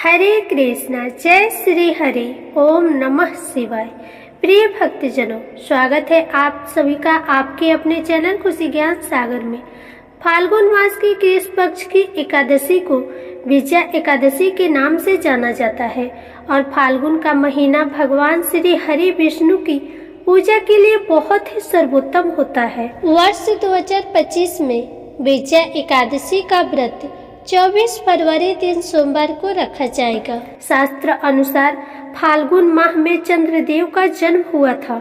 हरे कृष्णा, जय श्री हरि, ओम नमः शिवाय। प्रिय भक्तजनों, स्वागत है आप सभी का आपके अपने चैनल खुशी ज्ञान सागर में। फाल्गुन मास की कृष्ण पक्ष की एकादशी को विजया एकादशी के नाम से जाना जाता है और फाल्गुन का महीना भगवान श्री हरि विष्णु की पूजा के लिए बहुत ही सर्वोत्तम होता है। वर्ष 2025 में विजया एकादशी का व्रत 24 फरवरी दिन सोमवार को रखा जाएगा। शास्त्र अनुसार फाल्गुन माह में चंद्रदेव का जन्म हुआ था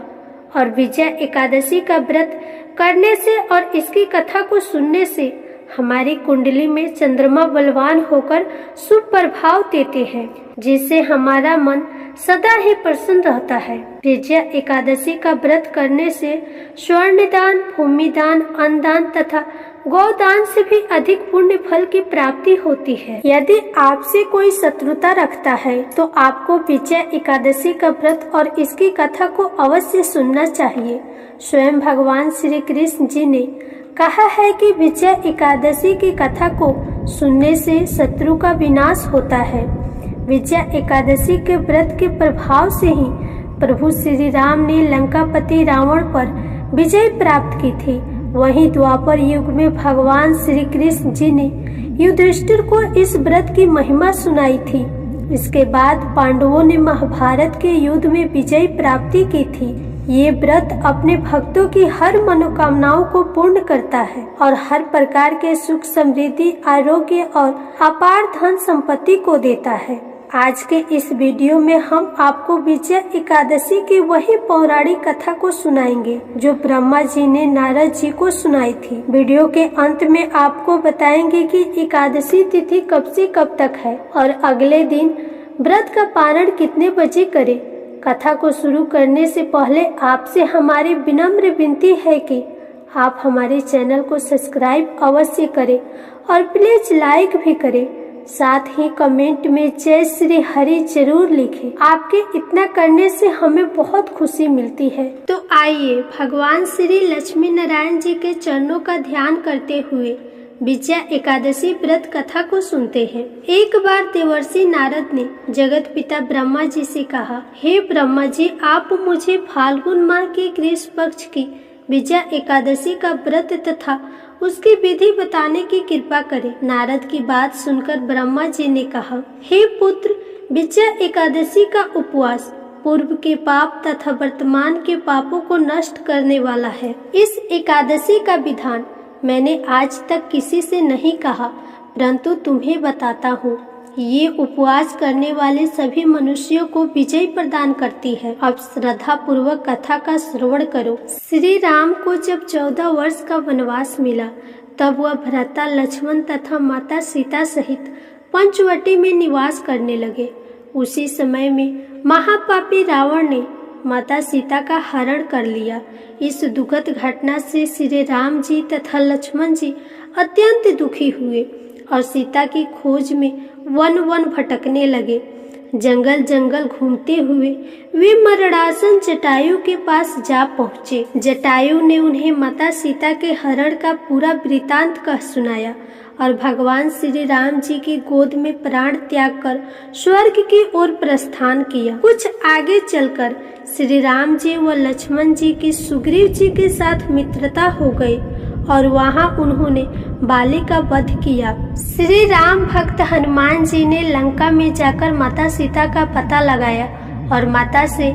और विजया एकादशी का व्रत करने से और इसकी कथा को सुनने से हमारी कुंडली में चंद्रमा बलवान होकर शुभ प्रभाव देते हैं, जिससे हमारा मन सदा ही प्रसन्न रहता है। विजया एकादशी का व्रत करने से स्वर्ण दान, भूमि दान, अन्न दान तथा गोदान से भी अधिक पुण्य फल की प्राप्ति होती है। यदि आपसे कोई शत्रुता रखता है तो आपको विजया एकादशी का व्रत और इसकी कथा को अवश्य सुनना चाहिए। स्वयं भगवान श्री कृष्ण जी ने कहा है कि विजया एकादशी की कथा को सुनने से शत्रु का विनाश होता है। विजया एकादशी के व्रत के प्रभाव से ही प्रभु श्री राम ने लंकापति रावण पर विजय प्राप्त की थी। वहीं द्वापर युग में भगवान श्री कृष्ण जी ने युधिष्ठिर को इस व्रत की महिमा सुनाई थी। इसके बाद पांडवों ने महाभारत के युद्ध में विजय प्राप्ति की थी। ये व्रत अपने भक्तों की हर मनोकामनाओं को पूर्ण करता है और हर प्रकार के सुख, समृद्धि, आरोग्य और अपार धन संपत्ति को देता है। आज के इस वीडियो में हम आपको विजया एकादशी की वही पौराणिक कथा को सुनाएंगे जो ब्रह्मा जी ने नारद जी को सुनाई थी। वीडियो के अंत में आपको बताएंगे कि एकादशी तिथि कब से कब तक है और अगले दिन व्रत का पारण कितने बजे करें। कथा को शुरू करने से पहले आपसे हमारी विनम्र विनती है कि आप हमारे चैनल को सब्सक्राइब अवश्य करें और प्लीज लाइक भी करें। साथ ही कमेंट में जय श्री हरि जरूर लिखें। आपके इतना करने से हमें बहुत खुशी मिलती है। तो आइए भगवान श्री लक्ष्मी नारायण जी के चरणों का ध्यान करते हुए विजया एकादशी व्रत कथा को सुनते हैं। एक बार देवर्षि नारद ने जगत पिता ब्रह्मा जी से कहा, हे ब्रह्मा जी, आप मुझे फाल्गुन माह के कृष्ण पक्ष की विजया एकादशी का व्रत तथा उसकी विधि बताने की कृपा करें। नारद की बात सुनकर ब्रह्मा जी ने कहा, हे पुत्र, विजया एकादशी का उपवास पूर्व के पाप तथा वर्तमान के पापों को नष्ट करने वाला है। इस एकादशी का विधान मैंने आज तक किसी से नहीं कहा, परंतु तुम्हें बताता हूँ। ये उपवास करने वाले सभी मनुष्यों को विजय प्रदान करती है। अब श्रद्धा पूर्वक कथा का श्रवण करो। श्री राम को जब 14 वर्ष का वनवास मिला, तब वह भ्राता लक्ष्मण तथा माता सीता सहित पंचवटी में निवास करने लगे। उसी समय में महापापी रावण ने माता सीता का हरण कर लिया। इस दुखद घटना से श्री राम जी तथा लक्ष्मण जी अत्यंत दुखी हुए और सीता की खोज में वन वन भटकने लगे। जंगल जंगल घूमते हुए वे मरणासन जटायु के पास जा पहुँचे। जटायु ने उन्हें माता सीता के हरण का पूरा वृतांत कह सुनाया और भगवान श्री राम जी की गोद में प्राण त्याग कर स्वर्ग की ओर प्रस्थान किया। कुछ आगे चलकर श्री राम जी व लक्ष्मण जी की सुग्रीव जी के साथ मित्रता हो गई और वहां उन्होंने बाली का वध किया। श्री राम भक्त हनुमान जी ने लंका में जाकर माता सीता का पता लगाया और माता से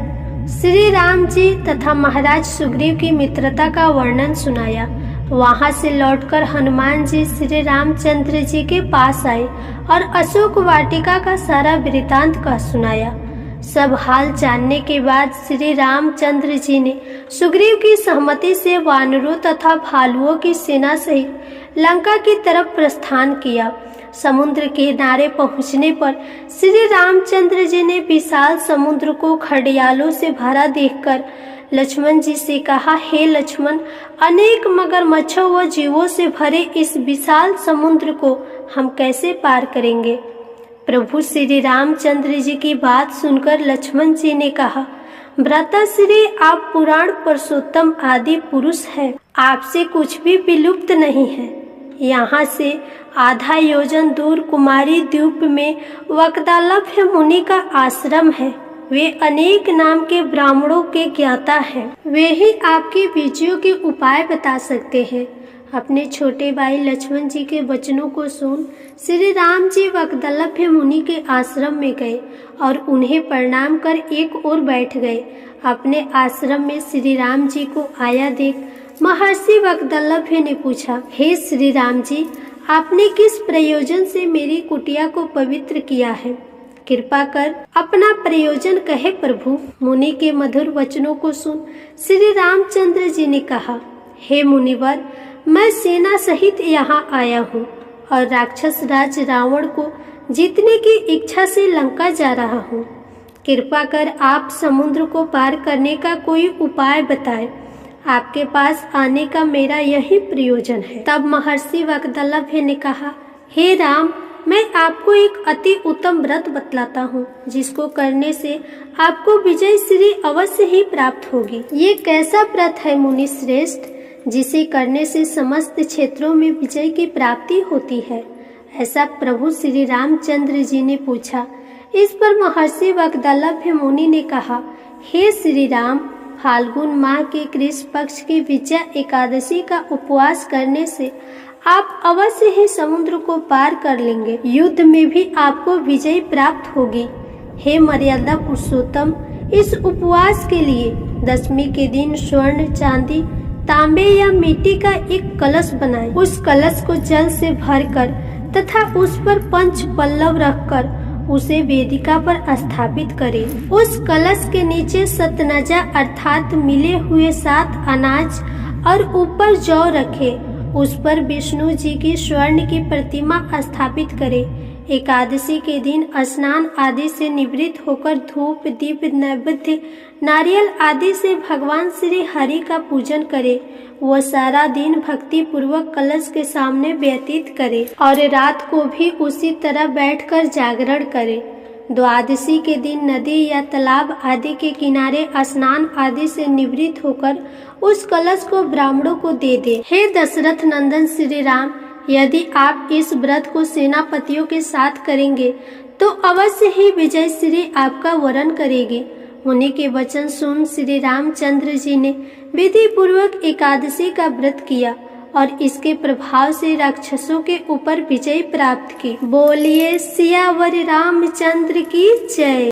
श्री राम जी तथा महाराज सुग्रीव की मित्रता का वर्णन सुनाया। वहां से लौटकर हनुमान जी श्री रामचंद्र जी के पास आए और अशोक वाटिका का सारा वृतांत कह सुनाया। सब हाल जानने के बाद श्री रामचंद्र जी ने सुग्रीव की सहमति से वानरों तथा भालुओं की सेना सहित लंका की तरफ प्रस्थान किया। समुद्र के किनारे पहुंचने पर श्री रामचंद्र जी ने विशाल समुद्र को घड़ियालों से भरा देखकर लक्ष्मण जी से कहा, हे लक्ष्मण, अनेक मगरमच्छों व जीवों से भरे इस विशाल समुद्र को हम कैसे पार करेंगे। प्रभु श्री रामचंद्र जी की बात सुनकर लक्ष्मण जी ने कहा, भ्राताश्री, आप पुराण पुरुषोत्तम आदि पुरुष हैं, आपसे कुछ भी विलुप्त नहीं है। यहाँ से आधा योजन दूर कुमारी द्वीप में वक्दालभ्य मुनि का आश्रम है। वे अनेक नाम के ब्राह्मणों के ज्ञाता हैं। वे ही आपकी विजयों के उपाय बता सकते हैं। अपने छोटे भाई लक्ष्मण जी के वचनों को सुन श्री राम जी वक्दालभ्य मुनि के आश्रम में गए और उन्हें प्रणाम कर एक ओर बैठ गए। अपने आश्रम में श्री राम जी को आया देख महर्षि वक्दालभ्य ने पूछा, हे श्री राम जी, आपने किस प्रयोजन से मेरी कुटिया को पवित्र किया है? कृपा कर अपना प्रयोजन कहे प्रभु। मुनि के मधुर वचनों को सुन श्री रामचंद्र जी ने कहा, हे मुनिवर, मैं सेना सहित यहाँ आया हूँ और राक्षस राज रावण को जीतने की इच्छा से लंका जा रहा हूँ। कृपा कर आप समुद्र को पार करने का कोई उपाय बताएं। आपके पास आने का मेरा यही प्रयोजन है। तब महर्षि वक्दालभ्य ने कहा, हे राम, मैं आपको एक अति उत्तम व्रत बतलाता हूँ, जिसको करने से आपको विजय श्री अवश्य ही प्राप्त होगी। ये कैसा व्रत है मुनि श्रेष्ठ, जिसे करने से समस्त क्षेत्रों में विजय की प्राप्ति होती है? ऐसा प्रभु श्री रामचंद्र जी ने पूछा। इस पर महर्षि वक्दालभ्य मुनि ने कहा, हे श्री राम, फाल्गुन माह के कृष्ण पक्ष की विजया एकादशी का उपवास करने से आप अवश्य ही समुद्र को पार कर लेंगे। युद्ध में भी आपको विजय प्राप्त होगी। हे मर्यादा पुरुषोत्तम, इस उपवास के लिए दशमी के दिन स्वर्ण, चांदी, तांबे या मिट्टी का एक कलश बनाएं। उस कलश को जल से भरकर तथा उस पर पंच पल्लव रखकर उसे वेदिका पर स्थापित करें। उस कलश के नीचे सतनजा अर्थात मिले हुए 7 अनाज और ऊपर जौ रखे। उस पर विष्णु जी की स्वर्ण की प्रतिमा स्थापित करें। एकादशी के दिन स्नान आदि से निवृत्त होकर धूप, दीप, नैवेद्य, नारियल आदि से भगवान श्री हरि का पूजन करें। वह सारा दिन भक्ति पूर्वक कलश के सामने व्यतीत करे और रात को भी उसी तरह बैठकर जागरण करे। द्वादशी के दिन नदी या तालाब आदि के किनारे स्नान आदि से निवृत्त होकर उस कलश को ब्राह्मणों को दे दे। हे दशरथ नंदन श्री राम, यदि आप इस व्रत को सेनापतियों के साथ करेंगे तो अवश्य ही विजय श्री आपका वरण करेगी। मुनि के वचन सुन श्री रामचंद्र जी ने विधि पूर्वक एकादशी का व्रत किया और इसके प्रभाव से राक्षसों के ऊपर विजय प्राप्त की। बोलिए सियावर रामचंद्र की जय।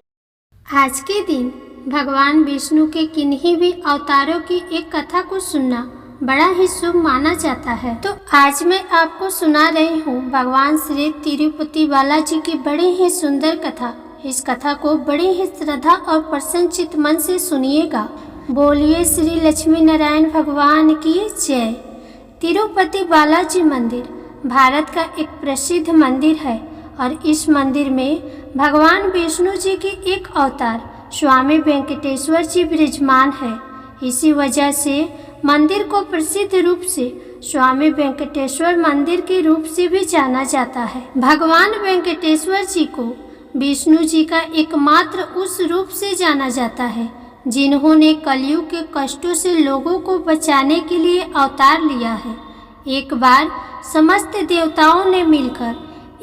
आज के दिन भगवान विष्णु के किन्हीं भी अवतारों की एक कथा को सुनना बड़ा ही शुभ माना जाता है। तो आज मैं आपको सुना रही हूँ भगवान श्री तिरुपति बालाजी की बड़ी ही सुंदर कथा। इस कथा को बड़ी ही श्रद्धा और प्रसन्नचित्त मन से सुनिएगा। बोलिए श्री लक्ष्मी नारायण भगवान की जय। तिरुपति बालाजी मंदिर भारत का एक प्रसिद्ध मंदिर है और इस मंदिर में भगवान विष्णु जी की एक अवतार स्वामी वेंकटेश्वर जी विराजमान है। इसी वजह से मंदिर को प्रसिद्ध रूप से स्वामी वेंकटेश्वर मंदिर के रूप से भी जाना जाता है। भगवान वेंकटेश्वर जी को विष्णु जी का एकमात्र उस रूप से जाना जाता है जिन्होंने कलयुग के कष्टों से लोगों को बचाने के लिए अवतार लिया है। एक बार समस्त देवताओं ने मिलकर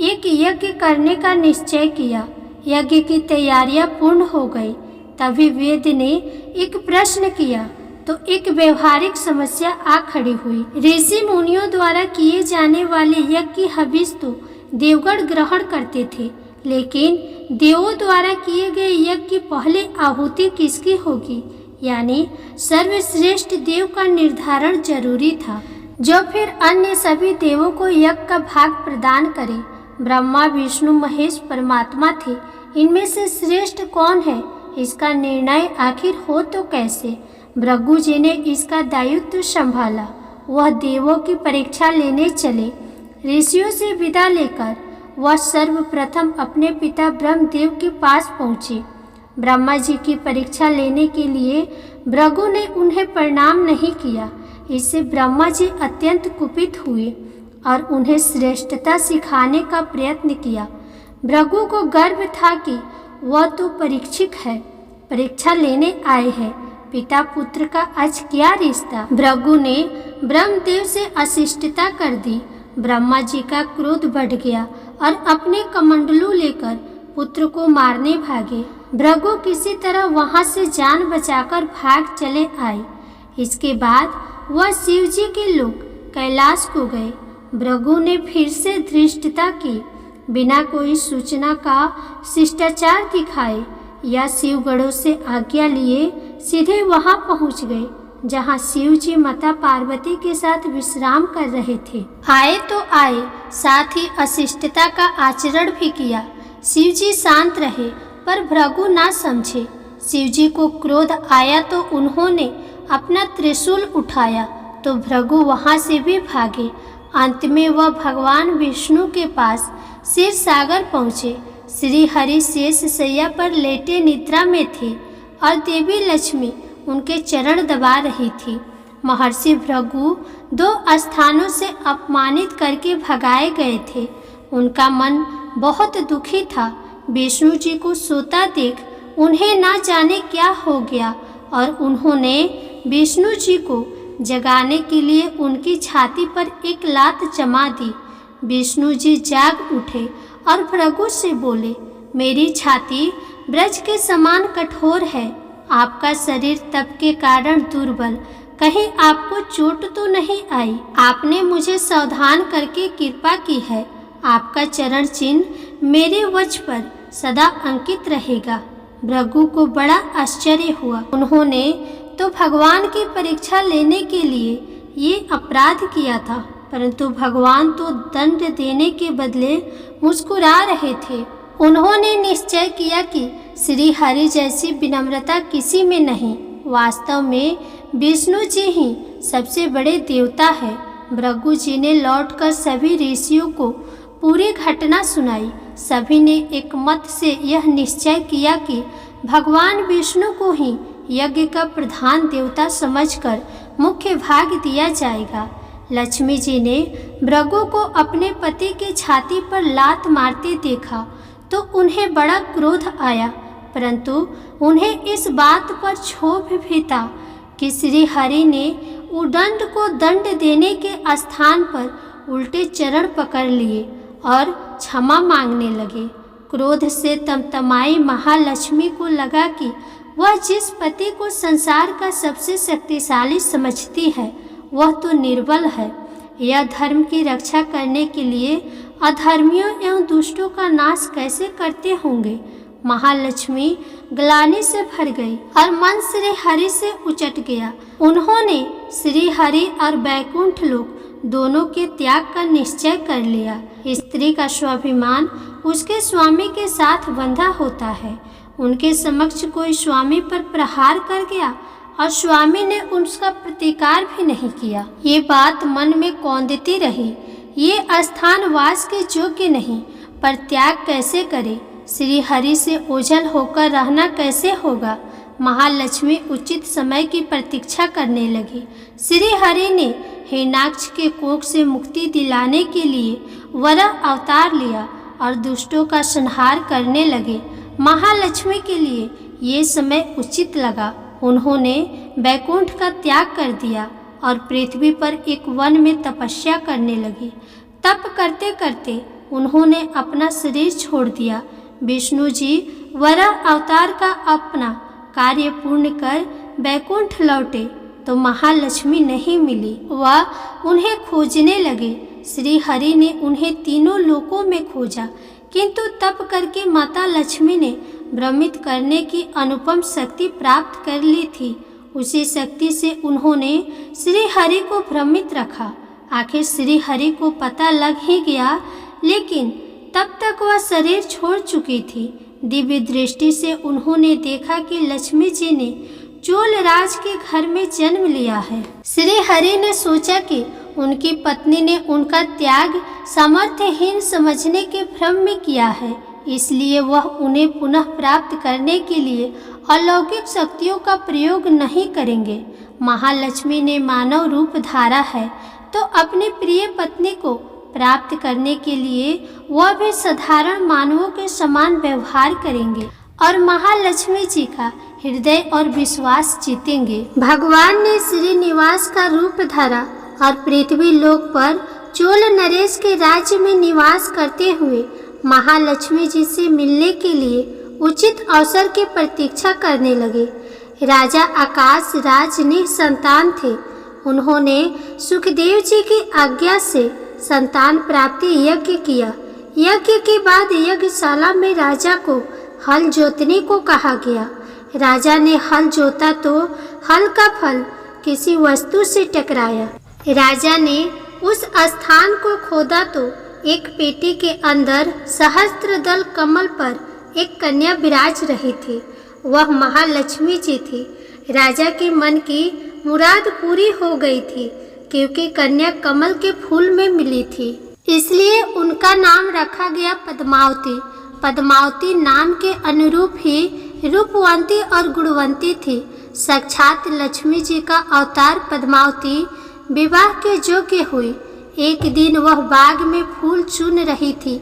एक यज्ञ करने का निश्चय किया। यज्ञ की तैयारियां पूर्ण हो गई। तभी वेद ने एक प्रश्न किया तो एक व्यवहारिक समस्या आ खड़ी हुई। ऋषि मुनियों द्वारा किए जाने वाले यज्ञ की हविष्य तो देवगण ग्रहण करते थे, लेकिन देवों द्वारा किए गए यज्ञ की पहले आहुति किसकी होगी, यानी सर्वश्रेष्ठ देव का निर्धारण जरूरी था, जो फिर अन्य सभी देवों को यज्ञ का भाग प्रदान करे। ब्रह्मा, विष्णु, महेश परमात्मा थे। इनमें से श्रेष्ठ कौन है, इसका निर्णय आखिर हो तो कैसे। भृगु जी ने इसका दायित्व संभाला। वह देवों की परीक्षा लेने चले। ऋषियों से विदा लेकर वह सर्वप्रथम अपने पिता ब्रह्मदेव के पास पहुँचे। ब्रह्मा जी की परीक्षा लेने के लिए भृगु ने उन्हें प्रणाम नहीं किया। इससे ब्रह्मा जी अत्यंत कुपित हुए और उन्हें श्रेष्ठता सिखाने का प्रयत्न किया। भृगु को गर्व था कि वह तो परीक्षक है, परीक्षा लेने आए हैं, पिता पुत्र का आज क्या रिश्ता। भृगु ने ब्रह्मदेव से अशिष्टता कर दी। ब्रह्मा जी का क्रोध बढ़ गया और अपने कमंडलू लेकर पुत्र को मारने भागे। भृगु किसी तरह वहां से जान बचाकर भाग चले आए। इसके बाद वह शिव जी के लोग कैलाश को गए। भृगु ने फिर से धृष्टता की, बिना कोई सूचना का शिष्टाचार दिखाए या शिवगढ़ों से आज्ञा लिए सीधे वहां पहुंच गए जहां शिव जी माता पार्वती के साथ विश्राम कर रहे थे। आए तो आए, साथ ही अशिष्टता का आचरण भी किया। शिव जी शांत रहे पर भृगु ना समझे। शिव जी को क्रोध आया तो उन्होंने अपना त्रिशूल उठाया तो भृगु वहां से भी भागे। अंत में वह भगवान विष्णु के पास क्षीर सागर पहुँचे। श्री हरि शेष शैया पर लेटे निद्रा में थे और देवी लक्ष्मी उनके चरण दबा रही थी। महर्षि भृगु 2 स्थानों से अपमानित करके भगाए गए थे। उनका मन बहुत दुखी था। विष्णु जी को सोता देख उन्हें ना जाने क्या हो गया और उन्होंने विष्णु जी को जगाने के लिए उनकी छाती पर एक लात जमा दी। विष्णु जी जाग उठे और भृगु से बोले, मेरी छाती ब्रज के समान कठोर है। आपका शरीर तप के कारण दुर्बल, कहीं आपको चोट तो नहीं आई? आपने मुझे सावधान करके कृपा की है। आपका चरण चिन्ह मेरे वक्ष पर सदा अंकित रहेगा। भृगु को बड़ा आश्चर्य हुआ। उन्होंने तो भगवान की परीक्षा लेने के लिए ये अपराध किया था, परंतु भगवान तो दंड देने के बदले मुस्कुरा रहे थे। उन्होंने निश्चय किया कि श्री हरि जैसी विनम्रता किसी में नहीं। वास्तव में विष्णु जी ही सबसे बड़े देवता है। भृगु जी ने लौटकर सभी ऋषियों को पूरी घटना सुनाई। सभी ने एक मत से यह निश्चय किया कि भगवान विष्णु को ही यज्ञ का प्रधान देवता समझकर मुख्य भाग दिया जाएगा। लक्ष्मी जी ने भृगु को अपने पति की छाती पर लात मारते देखा तो उन्हें बड़ा क्रोध आया, परंतु उन्हें इस बात पर क्षोभ भी था कि श्री हरि ने उदंड को दंड देने के स्थान पर उल्टे चरण पकड़ लिए और क्षमा मांगने लगे। क्रोध से तमतमाई महालक्ष्मी को लगा कि वह जिस पति को संसार का सबसे शक्तिशाली समझती है वह तो निर्बल है। यह धर्म की रक्षा करने के लिए अधर्मियों एवं दुष्टों का नाश कैसे करते होंगे। महालक्ष्मी ग्लानि से भर गई और मन श्री हरि से उचट गया। उन्होंने श्री हरि और बैकुंठ लोक दोनों के त्याग का निश्चय कर लिया। स्त्री का स्वाभिमान उसके स्वामी के साथ बंधा होता है। उनके समक्ष कोई स्वामी पर प्रहार कर गया और स्वामी ने उसका प्रतिकार भी नहीं किया। ये बात मन में कौंधती रही। ये स्थान वास के योग्य नहीं, पर त्याग कैसे करे? श्री हरि से ओझल होकर रहना कैसे होगा? महालक्ष्मी उचित समय की प्रतीक्षा करने लगी। श्री हरि ने हिरण्याक्ष के कोख से मुक्ति दिलाने के लिए वराह अवतार लिया और दुष्टों का संहार करने लगे। महालक्ष्मी के लिए ये समय उचित लगा। उन्होंने बैकुंठ का त्याग कर दिया और पृथ्वी पर एक वन में तपस्या करने लगी। तप करते करते उन्होंने अपना शरीर छोड़ दिया। विष्णु जी वराह अवतार का अपना कार्य पूर्ण कर बैकुंठ लौटे तो महालक्ष्मी नहीं मिली। वह उन्हें खोजने लगे। श्री हरि ने उन्हें तीनों लोकों में खोजा, किंतु तप करके माता लक्ष्मी ने भ्रमित करने की अनुपम शक्ति प्राप्त कर ली थी। उसी शक्ति से उन्होंने श्री हरि को भ्रमित रखा। आखिर श्री हरि को पता लग ही गया, लेकिन तब तक वह शरीर छोड़ चुकी थी। दिव्य दृष्टि से उन्होंने देखा कि लक्ष्मी जी ने चोल राज के घर में जन्म लिया है। श्री हरि ने सोचा कि उनकी पत्नी ने उनका त्याग सामर्थ्यहीन समझने के भ्रम में किया है, इसलिए वह उन्हें पुनः प्राप्त करने के लिए अलौकिक शक्तियों का प्रयोग नहीं करेंगे। महालक्ष्मी ने मानव रूप धारा है तो अपनी प्रिय पत्नी को प्राप्त करने के लिए वह भी साधारण मानवों के समान व्यवहार करेंगे और महालक्ष्मी जी का हृदय और विश्वास जीतेंगे। भगवान ने श्रीनिवास का रूप धरा और पृथ्वी लोक पर चोल नरेश के राज्य में निवास करते हुए महालक्ष्मी जी से मिलने के लिए उचित अवसर की प्रतीक्षा करने लगे। राजा आकाश राज निसंतान थे। उन्होंने सुखदेव जी की आज्ञा से संतान प्राप्ति यज्ञ किया। यज्ञ के बाद यज्ञशाला में राजा को हल जोतने को कहा गया। राजा ने हल जोता तो हल का फल किसी वस्तु से टकराया। राजा ने उस स्थान को खोदा तो एक पेटी के अंदर सहस्त्रदल कमल पर एक कन्या विराज रही थी। वह महालक्ष्मी जी थी। राजा के मन की मुराद पूरी हो गई थी, क्योंकि कन्या कमल के फूल में मिली थी। इसलिए उनका नाम रखा गया पद्मावती। पद्मावती नाम के अनुरूप ही रूपवंती और गुणवंती थी। साक्षात लक्ष्मी जी का अवतार पद्मावती विवाह के योग्य हुई। एक दिन वह बाग में फूल चुन रही थी।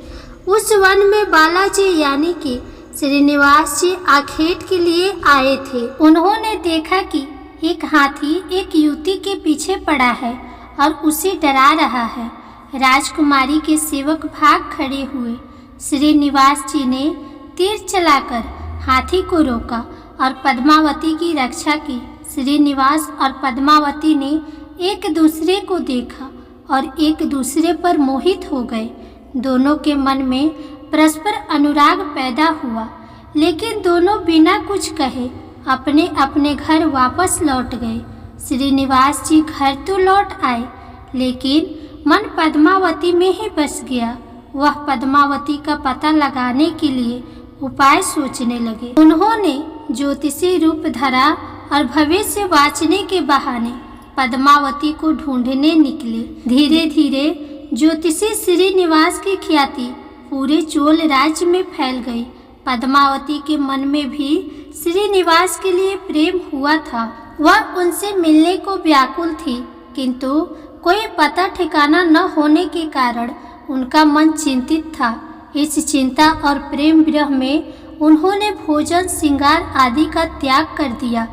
उस वन में बालाजी यानी कि श्रीनिवास जी आखेट के लिए आए थे। उन्होंने देखा कि एक हाथी एक युवती के पीछे पड़ा है और उसे डरा रहा है। राजकुमारी के सेवक भाग खड़े हुए। श्रीनिवास जी ने तीर चलाकर हाथी को रोका और पद्मावती की रक्षा की। श्रीनिवास और पद्मावती ने एक दूसरे को देखा और एक दूसरे पर मोहित हो गए। दोनों के मन में परस्पर अनुराग पैदा हुआ, लेकिन दोनों बिना कुछ कहे अपने अपने घर वापस लौट गए। श्रीनिवास जी घर तो लौट आए, लेकिन मन पद्मावती में ही बस गया। वह पद्मावती का पता लगाने के लिए उपाय सोचने लगे। उन्होंने ज्योतिषी रूप धरा और भविष्य वाचने के बहाने पद्मावती को ढूंढने निकले। धीरे धीरे ज्योतिषी श्रीनिवास की ख्याति पूरे चोल राज्य में फैल गई। पद्मावती के मन में भी श्रीनिवास के लिए प्रेम हुआ था। वह उनसे मिलने को व्याकुल थी, किंतु कोई पता ठिकाना न होने के कारण उनका मन चिंतित था। इस चिंता और प्रेम विरह में उन्होंने भोजन श्रृंगार आदि का त्याग कर दिया।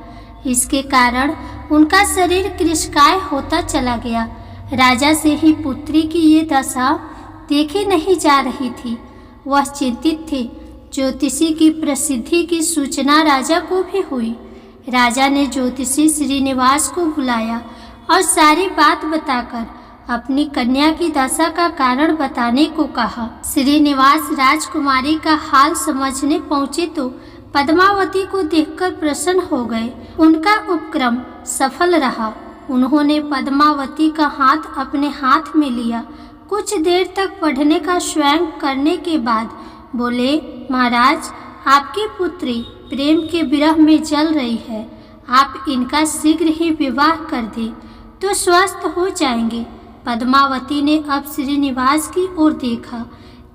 इसके कारण उनका शरीर कृशकाय होता चला गया। राजा से ही पुत्री की ये दशा देखी नहीं जा रही थी। वह चिंतित थे। ज्योतिषी की प्रसिद्धि की सूचना राजा को भी हुई। राजा ने ज्योतिषी श्रीनिवास को बुलाया और सारी बात बताकर अपनी कन्या की दशा का कारण बताने को कहा। श्रीनिवास राजकुमारी का हाल समझने पहुँचे तो पद्मावती को देखकर प्रसन्न हो गए। उनका उपक्रम सफल रहा। उन्होंने पद्मावती का हाथ अपने हाथ में लिया। कुछ देर तक पढ़ने का स्वयं करने के बाद बोले, महाराज, आपकी पुत्री प्रेम के विरह में जल रही है। आप इनका शीघ्र ही विवाह कर दें तो स्वस्थ हो जाएंगे। पद्मावती ने अब श्रीनिवास की ओर देखा।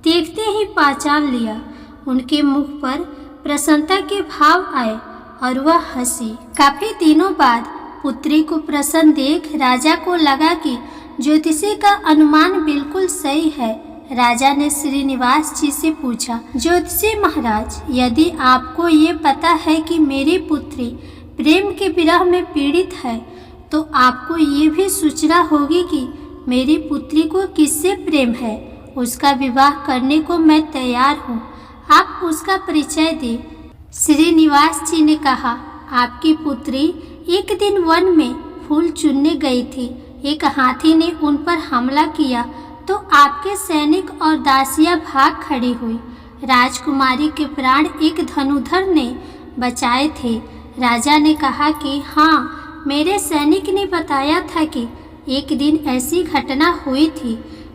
देखते ही पहचान लिया। उनके मुख पर प्रसन्नता के भाव आए और वह हंसी। काफी दिनों बाद पुत्री को प्रसन्न देख राजा को लगा कि ज्योतिषी का अनुमान बिल्कुल सही है। राजा ने श्रीनिवास जी से पूछा, ज्योतिषी महाराज, यदि आपको ये पता है कि मेरी पुत्री प्रेम के विरह में पीड़ित है, तो आपको ये भी सूचना होगी कि मेरी पुत्री को किससे प्रेम है। उसका विवाह करने को मैं तैयार हूँ। आप उसका परिचय दें। श्रीनिवास जी ने कहा, आपकी पुत्री एक दिन वन में फूल चुनने गई थी। एक हाथी ने उन पर हमला किया तो आपके सैनिक और दासियां भाग खड़ी हुई। राजकुमारी के प्राण एक धनुधर ने बचाए थे। राजा ने कहा कि हाँ, मेरे सैनिक ने बताया था कि एक दिन ऐसी घटना हुई थी।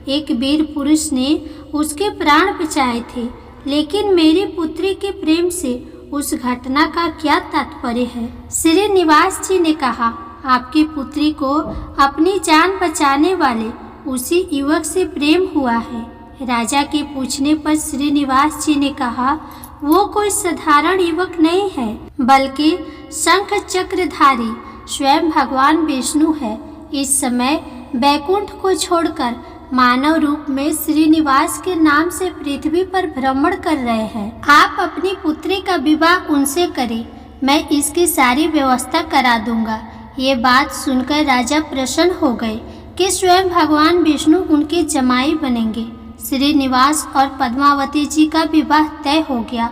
एक वीर पुरुष ने उसके प्राण बचाए थे, लेकिन मेरी पुत्री के प्रेम से उस घटना का क्या तात्पर्य है। श्रीनिवास जी ने कहा, आपकी पुत्री को अपनी जान बचाने वाले उसी युवक से प्रेम हुआ है। राजा के पूछने पर श्रीनिवास जी ने कहा, वो कोई साधारण युवक नहीं है, बल्कि शंख चक्रधारी स्वयं भगवान विष्णु है। इस समय बैकुंठ को छोड़कर मानव रूप में श्रीनिवास के नाम से पृथ्वी पर भ्रमण कर रहे हैं। आप अपनी पुत्री का विवाह उनसे करें, मैं इसकी सारी व्यवस्था करा दूंगा। ये बात सुनकर राजा प्रसन्न हो गए, कि स्वयं भगवान विष्णु उनके जमाई बनेंगे। श्रीनिवास और पद्मावती जी का विवाह तय हो गया।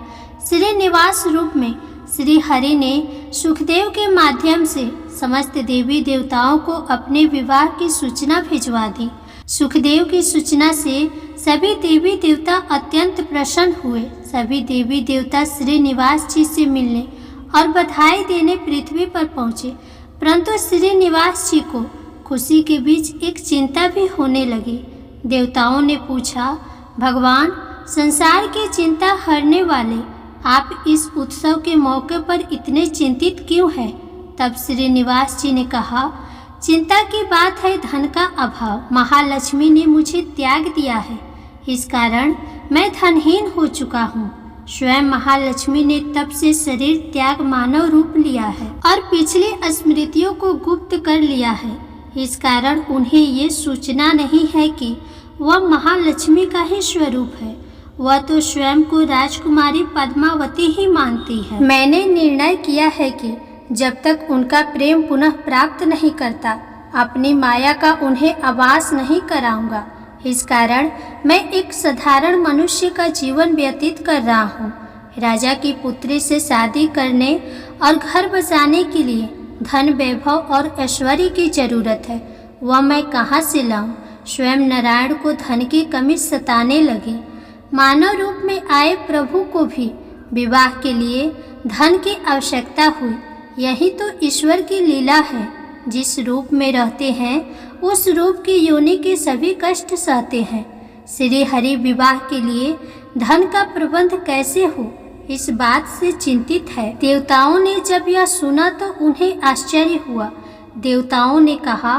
श्रीनिवास रूप में श्री हरि ने सुखदेव के माध्यम से समस्त देवी देवताओं को अपने विवाह की सूचना भिजवा दी। सुखदेव की सूचना से सभी देवी देवता अत्यंत प्रसन्न हुए। सभी देवी देवता श्रीनिवास जी से मिलने और बधाई देने पृथ्वी पर पहुँचे, परंतु श्रीनिवास जी को खुशी के बीच एक चिंता भी होने लगी। देवताओं ने पूछा, भगवान, संसार की चिंता हरने वाले आप इस उत्सव के मौके पर इतने चिंतित क्यों हैं? तब श्रीनिवास जी ने कहा, चिंता की बात है धन का अभाव। महालक्ष्मी ने मुझे त्याग दिया है, इस कारण मैं धनहीन हो चुका हूँ। स्वयं महालक्ष्मी ने तब से शरीर त्याग मानव रूप लिया है और पिछली स्मृतियों को गुप्त कर लिया है। इस कारण उन्हें ये सूचना नहीं है कि वह महालक्ष्मी का ही स्वरूप है। वह तो स्वयं को राजकुमारी पद्मावती ही मानती है। मैंने निर्णय किया है कि जब तक उनका प्रेम पुनः प्राप्त नहीं करता, अपनी माया का उन्हें आभास नहीं कराऊंगा। इस कारण मैं एक साधारण मनुष्य का जीवन व्यतीत कर रहा हूँ। राजा की पुत्री से शादी करने और घर बसाने के लिए धन, वैभव और ऐश्वर्य की जरूरत है। वह मैं कहाँ से लाऊं? स्वयं नारायण को धन की कमी सताने लगी। मानव रूप में आए प्रभु को भी विवाह के लिए धन की आवश्यकता हुई। यही तो ईश्वर की लीला है। जिस रूप में रहते हैं उस रूप की योनि के सभी कष्ट सहते हैं। श्री हरि विवाह के लिए धन का प्रबंध कैसे हो, इस बात से चिंतित है। देवताओं ने जब यह सुना तो उन्हें आश्चर्य हुआ। देवताओं ने कहा,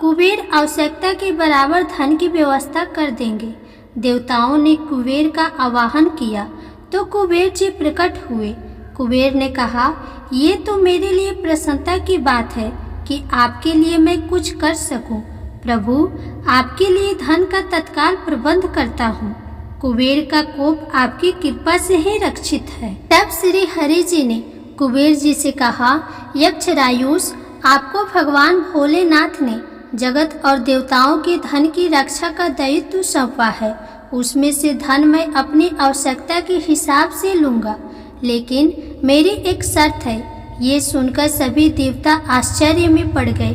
कुबेर आवश्यकता के बराबर धन की व्यवस्था कर देंगे। देवताओं ने कुबेर का आवाहन किया तो कुबेर जी प्रकट हुए। कुबेर ने कहा, ये तो मेरे लिए प्रसन्नता की बात है कि आपके लिए मैं कुछ कर सकूं। प्रभु, आपके लिए धन का तत्काल प्रबंध करता हूँ। कुबेर का कोप आपकी कृपा से ही रक्षित है। तब श्री हरि जी ने कुबेर जी से कहा, यक्षरायुष, आपको भगवान भोलेनाथ ने जगत और देवताओं के धन की रक्षा का दायित्व सौंपा है। उसमें से धन मैं अपनी आवश्यकता के हिसाब से लूँगा, लेकिन मेरी एक शर्त है। ये सुनकर सभी देवता आश्चर्य में पड़ गए।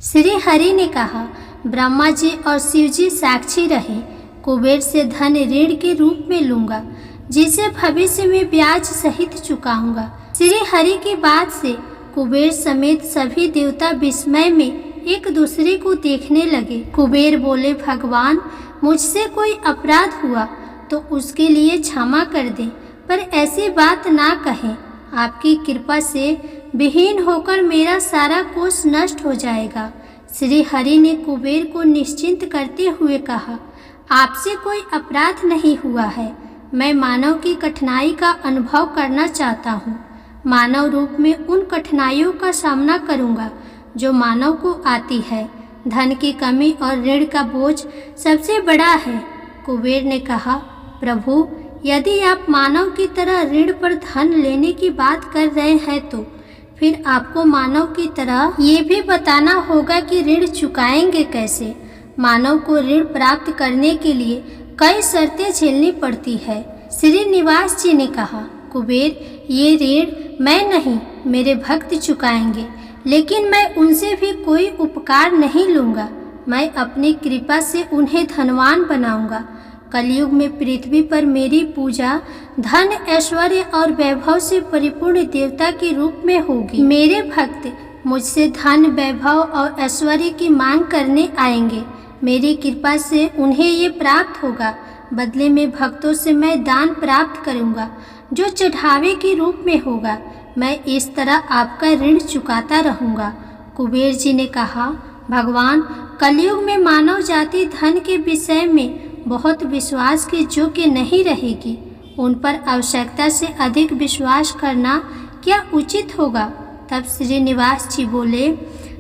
श्री हरि ने कहा, ब्रह्मा जी और शिव जी साक्षी रहे। कुबेर से धन ऋण के रूप में लूँगा, जिसे भविष्य में ब्याज सहित चुकाऊंगा। श्री हरि की बात से कुबेर समेत सभी देवता विस्मय में एक दूसरे को देखने लगे। कुबेर बोले, भगवान, मुझसे कोई अपराध हुआ तो उसके लिए क्षमा कर दें, पर ऐसी बात ना कहें। आपकी कृपा से विहीन होकर मेरा सारा कोष नष्ट हो जाएगा। श्री हरि ने कुबेर को निश्चिंत करते हुए कहा, आपसे कोई अपराध नहीं हुआ है। मैं मानव की कठिनाई का अनुभव करना चाहता हूँ। मानव रूप में उन कठिनाइयों का सामना करूँगा जो मानव को आती है। धन की कमी और ऋण का बोझ सबसे बड़ा है। कुबेर ने कहा, प्रभु, यदि आप मानव की तरह ऋण पर धन लेने की बात कर रहे हैं तो फिर आपको मानव की तरह ये भी बताना होगा कि ऋण चुकाएंगे कैसे। मानव को ऋण प्राप्त करने के लिए कई शर्तें झेलनी पड़ती है। श्रीनिवास जी ने कहा, कुबेर, ये ऋण मैं नहीं, मेरे भक्त चुकाएंगे, लेकिन मैं उनसे भी कोई उपकार नहीं लूँगा। मैं अपनी कृपा से उन्हें धनवान बनाऊंगा। कलयुग में पृथ्वी पर मेरी पूजा धन, ऐश्वर्य और वैभव से परिपूर्ण देवता के रूप में होगी। मेरे भक्त मुझसे धन, वैभव और ऐश्वर्य की मांग करने आएंगे। मेरी कृपा से उन्हें ये प्राप्त होगा। बदले में भक्तों से मैं दान प्राप्त करूंगा, जो चढ़ावे के रूप में होगा। मैं इस तरह आपका ऋण चुकाता रहूंगा। कुबेर जी ने कहा, भगवान, कलयुग में मानव जाति धन के विषय में बहुत विश्वास के योग्य नहीं रहेगी। उन पर आवश्यकता से अधिक विश्वास करना क्या उचित होगा? तब श्रीनिवास जी बोले,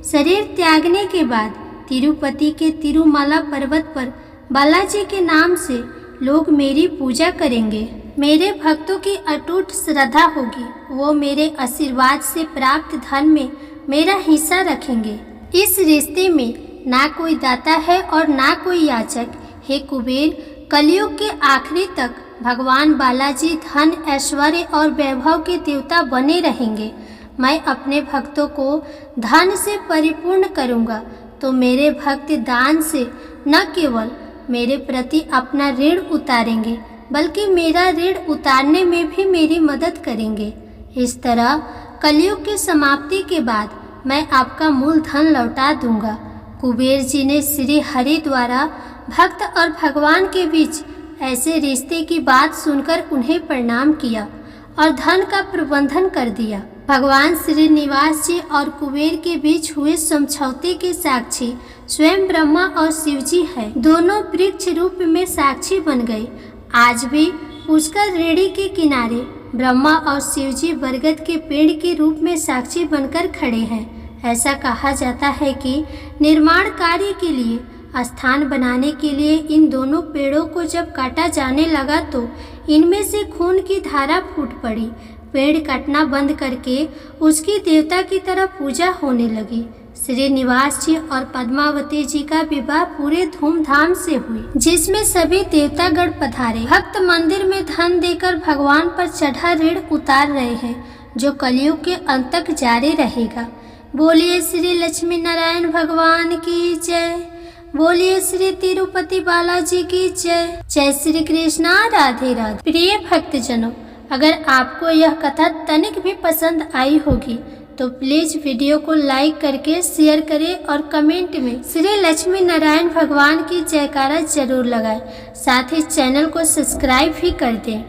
शरीर त्यागने के बाद तिरुपति के तिरुमाला पर्वत पर बालाजी के नाम से लोग मेरी पूजा करेंगे। मेरे भक्तों की अटूट श्रद्धा होगी। वो मेरे आशीर्वाद से प्राप्त धन में मेरा हिस्सा रखेंगे। इस रिश्ते में ना कोई दाता है और ना कोई याचक। हे कुबेर, कलयुग के आखिरी तक भगवान बालाजी धन, ऐश्वर्य और वैभव के देवता बने रहेंगे। मैं अपने भक्तों को धन से परिपूर्ण करूंगा तो मेरे भक्त दान से न केवल मेरे प्रति अपना ऋण उतारेंगे बल्कि मेरा ऋण उतारने में भी मेरी मदद करेंगे। इस तरह कलयुग की समाप्ति के बाद मैं आपका मूल धन लौटा दूंगा। कुबेर जी ने श्री हरि द्वारा भक्त और भगवान के बीच ऐसे रिश्ते की बात सुनकर उन्हें प्रणाम किया और धन का प्रबंधन कर दिया। भगवान श्रीनिवास जी और कुबेर के बीच हुए समझौते के साक्षी स्वयं ब्रह्मा और शिव जी है। दोनों वृक्ष रूप में साक्षी बन गए। आज भी पुष्कर रेड़ी के किनारे ब्रह्मा और शिव जी बरगद के पेड़ के रूप में साक्षी बनकर खड़े हैं। ऐसा कहा जाता है कि निर्माण कार्य के लिए स्थान बनाने के लिए इन दोनों पेड़ों को जब काटा जाने लगा तो इनमें से खून की धारा फूट पड़ी। पेड़ काटना बंद करके उसकी देवता की तरह पूजा होने लगी। श्रीनिवास जी और पद्मावती जी का विवाह पूरे धूमधाम से हुई, जिसमें सभी देवतागण पधारे। भक्त मंदिर में धन देकर भगवान पर चढ़ा ऋण उतार रहे हैं, जो कलयुग के अंत तक जारी रहेगा। बोलिए श्री लक्ष्मी नारायण भगवान की जय। बोलिए श्री तिरुपति बालाजी की जय। जय श्री कृष्णा, राधे राधे। प्रिय भक्तजनों, अगर आपको यह कथा तनिक भी पसंद आई होगी तो प्लीज वीडियो को लाइक करके शेयर करें और कमेंट में श्री लक्ष्मी नारायण भगवान की जयकारा जरूर लगाएं। साथ ही चैनल को सब्सक्राइब भी कर दें।